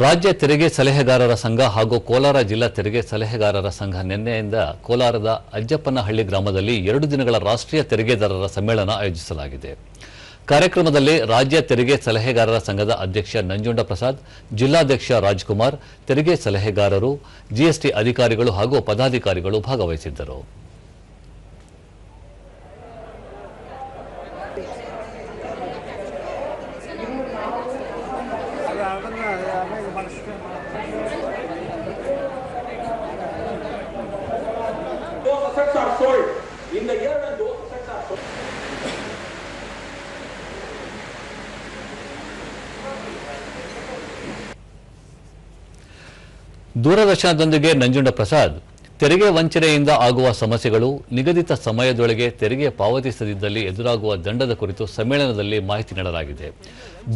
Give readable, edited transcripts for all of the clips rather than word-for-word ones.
ರಾಜ್ಯ ತೆರಿಗೆ ಸಲಹೆಗಾರರ ಸಂಘ ಹಾಗೂ ಕೋಲಾರ ಜಿಲ್ಲಾ ತೆರಿಗೆ ಸಲಹೆಗಾರರ ಸಂಘ ನಿನ್ನೆಯಿಂದ ಕೋಲಾರದ ಅಜ್ಜಪ್ಪನಹಳ್ಳಿ ಗ್ರಾಮದಲ್ಲಿ 2 ದಿನಗಳ ರಾಷ್ಟ್ರೀಯ ತೆರಿಗೆದಾರರ ಸಮ್ಮೇಳನ ಆಯೋಜಿಸಲಾಗಿದೆ. ಕಾರ್ಯಕ್ರಮದಲ್ಲಿ ರಾಜ್ಯ ತೆರಿಗೆ ಸಲಹೆಗಾರರ ಸಂಘದ ಅಧ್ಯಕ್ಷ ನಂಜುಂಡ ಪ್ರಸಾದ್, ಜಿಲ್ಲಾಧ್ಯಕ್ಷ ರಾಜ್ಕುಮಾರ್, ತೆರಿಗೆ ಸಲಹೆಗಾರರು, ಜಿಎಸ್ಟಿ ಅಧಿಕಾರಿಗಳು ಹಾಗೂ ಪದಾಧಿಕಾರಿಗಳು ಭಾಗವಹಿಸಿದ್ದರು. Assets are sold in the year when those assets are sold. ದೂರದರ್ಶನದೊಂದಿಗೆ Nanjunda Prasad, ತೆರಿಗೆ ವಂಚನೆಯಿಂದ ಆಗುವ ಸಮಸ್ಯೆಗಳು, ನಿಗದಿತ ಸಮಯದೊಳಗೆ ತೆರಿಗೆ ಪಾವತಿಸದಿದ್ದಲ್ಲಿ ಎದುರಾಗುವ ದಂಡದ ಕುರಿತು ಸಮ್ಮೇಳನದಲ್ಲಿ ಮಾಹಿತಿ ನೀಡಲಾಗಿದೆ.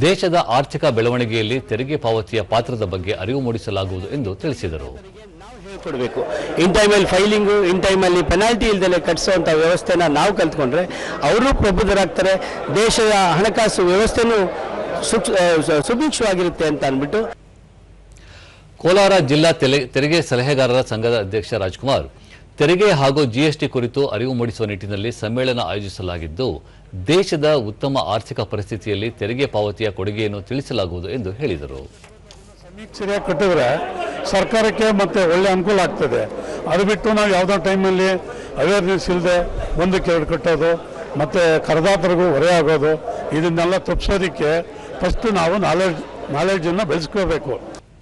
ದೇಶದ ಆರ್ಥಿಕ ಬೆಳವಣಿಗೆಯಲ್ಲಿ ತೆರಿಗೆ ಪಾವತಿಯ ಪಾತ್ರದ ಬಗ್ಗೆ ಅರಿವು ಮೂಡಿಸಲಾಗುವುದು ಎಂದು ತಿಳಿಸಿದರು. ಕೊಡಬೇಕು. ಇನ್ ಟೈಮಲ್ಲಿ ಫೈಲಿಂಗು, ಇನ್ ಟೈಮಲ್ಲಿ ಪೆನಾಲ್ಟಿ ಇಲ್ದಲೆ ಕಟ್ಟಿಸುವಂಥ ವ್ಯವಸ್ಥೆನ ನಾವು ಕಲ್ತ್ಕೊಂಡ್ರೆ ಅವರು ಪ್ರಬುದ್ಧರಾಗ್ತಾರೆ, ದೇಶದ ಹಣಕಾಸು ವ್ಯವಸ್ಥೆನೂ ಸುಭಿಕ್ಷವಾಗಿರುತ್ತೆ ಅಂತ ಅಂದ್ಬಿಟ್ಟು. ಕೋಲಾರ ಜಿಲ್ಲಾ ತೆರಿಗೆ ಸಲಹೆಗಾರರ ಸಂಘದ ಅಧ್ಯಕ್ಷ ರಾಜ್ಕುಮಾರ್, ತೆರಿಗೆ ಹಾಗೂ ಜಿಎಸ್ಟಿ ಕುರಿತು ಅರಿವು ಮೂಡಿಸುವ ನಿಟ್ಟಿನಲ್ಲಿ ಸಮ್ಮೇಳನ ಆಯೋಜಿಸಲಾಗಿದ್ದು, ದೇಶದ ಉತ್ತಮ ಆರ್ಥಿಕ ಪರಿಸ್ಥಿತಿಯಲ್ಲಿ ತೆರಿಗೆ ಪಾವತಿಯ ಕೊಡುಗೆಯನ್ನು ತಿಳಿಸಲಾಗುವುದು ಎಂದು ಹೇಳಿದರು. ಸರಿಯಾಗಿ ಕಟ್ಟಿದ್ರೆ ಸರ್ಕಾರಕ್ಕೆ ಮತ್ತೆ ಒಳ್ಳೆ ಅನುಕೂಲ ಆಗ್ತದೆ. ಅದು ಬಿಟ್ಟು ನಾವು ಯಾವುದೋ ಟೈಮಲ್ಲಿ ಅವೇರ್ನೆಸ್ ಇಲ್ಲದೆ ಒಂದಕ್ಕೆ ಎರಡು ಕಟ್ಟೋದು ಮತ್ತು ಕರದಾತರಿಗೂ ಹೊರೆ ಆಗೋದು, ಇದನ್ನೆಲ್ಲ ತಪ್ಪಿಸೋದಕ್ಕೆ ಫಸ್ಟ್ ನಾವು ನಾಲೆಡ್ಜನ್ನು ಬೆಳೆಸ್ಕೋಬೇಕು.